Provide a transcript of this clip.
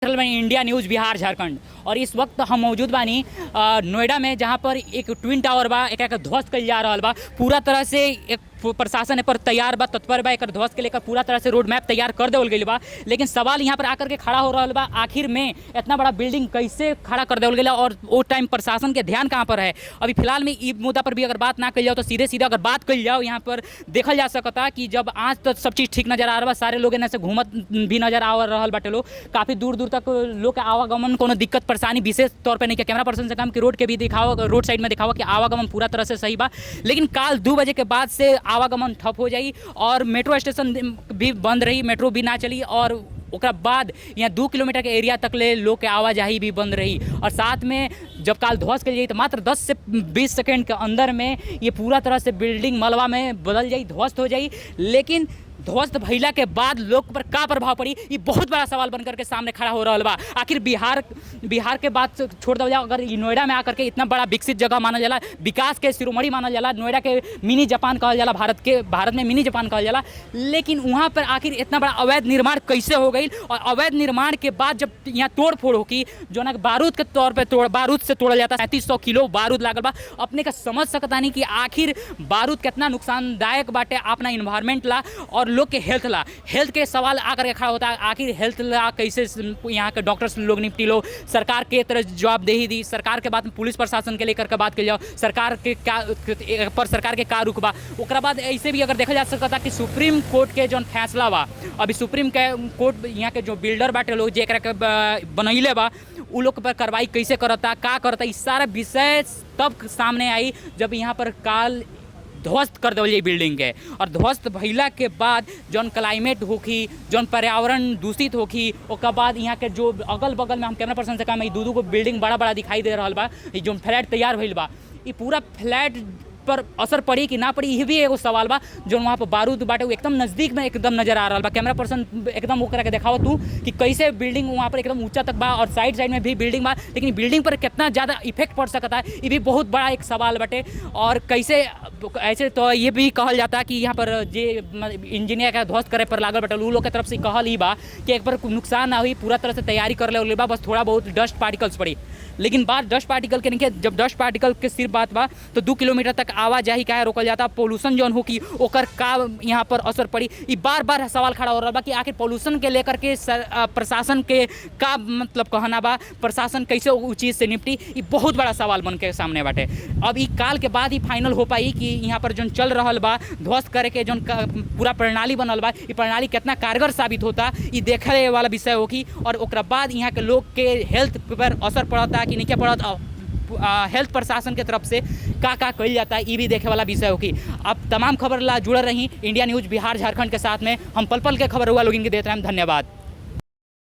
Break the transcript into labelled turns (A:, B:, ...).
A: India news Bihar Jharkhand. और इस वक्त हम मौजूद बानी नोएडा में, जहां पर एक ट्विन टावर बा एक ध्वस्त कइल जा रहा बा। पूरा तरह से एक प्रशासन पर तैयार बा, तत्पर बा, एक ध्वस्त के लेकर पूरा तरह से रोड मैप तैयार कर देवल गई बा। लेकिन सवाल यहाँ पर आकर के खड़ा हो रहा बा, आखिर में इतना बड़ा बिल्डिंग कैसे खड़ा कर देवल गया और वो टाइम प्रशासन के ध्यान कहाँ पर है। अभी फिलहाल में इस मुद्दा पर भी अगर बात ना कल जाओ तो सीधे सीधे अगर बात कल जाओ, यहाँ पर देखल जा सकता कि जब आज तो सब चीज़ ठीक नजर आ रहा बा, सारे लोग एने से घूमत भी नजर आ रहा बाटे लोग, काफ़ी दूर दूर तक लोग के आवागमन कोनो दिक्कत परेशानी विशेष तौर पे नहीं किया। कैमरा पर्सन से काम कि रोड के भी दिखाओ, रोड साइड में दिखाओ कि आवागमन पूरा तरह से सही बा। लेकिन काल 2 बजे के बाद से आवागमन ठप हो जाई और मेट्रो स्टेशन भी बंद रही, मेट्रो भी ना चली और ओकरा बाद यहाँ 2 किलोमीटर के एरिया तक ले लोग के आवाजाही भी बंद रही। और साथ में जब काल ध्वस्त कल जाई तो मात्र 10 से 20 सेकेंड के अंदर में ये पूरा तरह से बिल्डिंग मलबा में बदल जाई, ध्वस्त हो जाई। लेकिन ध्वस्त भइला के बाद लोग पर का प्रभाव पड़ी, ये बहुत बड़ा सवाल बनकर के सामने खड़ा हो रहा बा। आखिर बिहार के बात छोड़ दो जाओ, अगर नोएडा में आकर के इतना बड़ा विकसित जगह माना जाला, विकास के शिरोमणि माना जाला, नोएडा के मिनी जापान कहल जाला, भारत में मिनी जापान कहल जाला। लेकिन वहाँ पर आखिर इतना बड़ा अवैध निर्माण कैसे हो गई और अवैध निर्माण के बाद जब यहाँ तोड़ फोड़ होगी, जो ना बारूद के तौर पर बारूद से तोड़ा जाता है, 3700 किलो बारूद लागल बा। अपने का समझ सकता नहीं कि आखिर बारूद कितना नुकसानदायक बाटे अपना इन्वायरमेंट ला और लोग के हेल्थ के सवाल आकर के खड़ा होता है। आखिर हेल्थ ला कैसे यहाँ के डॉक्टर्स लोग निपटी लो, सरकार के तरह जवाबदेही दी, सरकार के बाद में पुलिस प्रशासन के लेकर के बात कर जाओ, सरकार के का रुकबा। ओकरा बाद ऐसे भी अगर देखा जा सकता कि सुप्रीम कोर्ट के जो फैसला बा, अभी सुप्रीम कोर्ट यहाँ के जो बिल्डर बाटे लोग जेकरा के बनैले बा, उ लोग पर कार्रवाई कैसे करता, का करता, इस सारा विषय तब सामने आई जब यहाँ पर काल ध्वस्त कर देवल बिल्डिंग के। और ध्वस्त भइला के बाद जौन क्लाइमेट होखी, जौन पर्यावरण दूषित होखी, ओकर बाद यहाँ के जो अगल बगल में हम कैमरा पर्सन से काम दू को बिल्डिंग बड़ा बड़ा दिखाई दे रहा बा, जो फ्लैट तैयार भइल बा, ये पूरा फ्लैट पर असर पड़ी कि ना पड़ी, ये भी एगो सवाल बा। जो वहाँ पर बारूद बाटे वो एकदम नज़दीक में एकदम नजर आ रहा बा। कैमरा पर्सन एकदम वो करके दिखाओ तू कि कैसे बिल्डिंग वहाँ पर एकदम ऊंचा तक बा और साइड में भी बिल्डिंग बा, लेकिन बिल्डिंग पर कितना ज़्यादा इफेक्ट पड़ सकता है, ये भी बहुत बड़ा एक सवाल बाटे। और कैसे ऐसे तो ये भी कहल जाता कि यहाँ पर जे इंजीनियर का ध्वस्त करे पर लागल बाटे, उ लोग की तरफ से कहल ही बा कि एक बार नुकसान ना हुई, पूरा तरह से तैयारी कर ले बा, बस थोड़ा बहुत डस्ट पार्टिकल्स पड़ी। लेकिन बात डस्ट पार्टिकल के नहीं, जब डस्ट पार्टिकल के सिर्फ बात बा तो 2 किलोमीटर तक आवाजाही काहे रोकल जाता, पोल्यूशन जौन हो कि ओकर का यहाँ पर असर पड़ी। ये बार बार सवाल खड़ा हो रहा बा कि आखिर पोल्यूशन के लेकर के प्रशासन के का मतलब कहना बा, प्रशासन कैसे उस चीज़ से निपटी, ये बहुत बड़ा सवाल बन के सामने बाटे। अब ये काल के बाद ही फाइनल हो पाई कि यहाँ पर जौन चल रहा बा ध्वस्त करे के जौन पूरा प्रणाली बनल बा, ये प्रणाली कितना कारगर साबित होता, ये देखे वाला विषय होगी। और ओकरा बाद यहाँ के लोग के हेल्थ पर असर पड़ता कि नहीं क्या पड़ता, हेल्थ प्रशासन के तरफ से का कल जाता है, ये भी देखे वाला विषय होगी। अब तमाम खबर ला जुड़ रही इंडिया न्यूज़ बिहार झारखंड के साथ में हम पल पल के खबर हुआ लोग इनके देते हैं। धन्यवाद।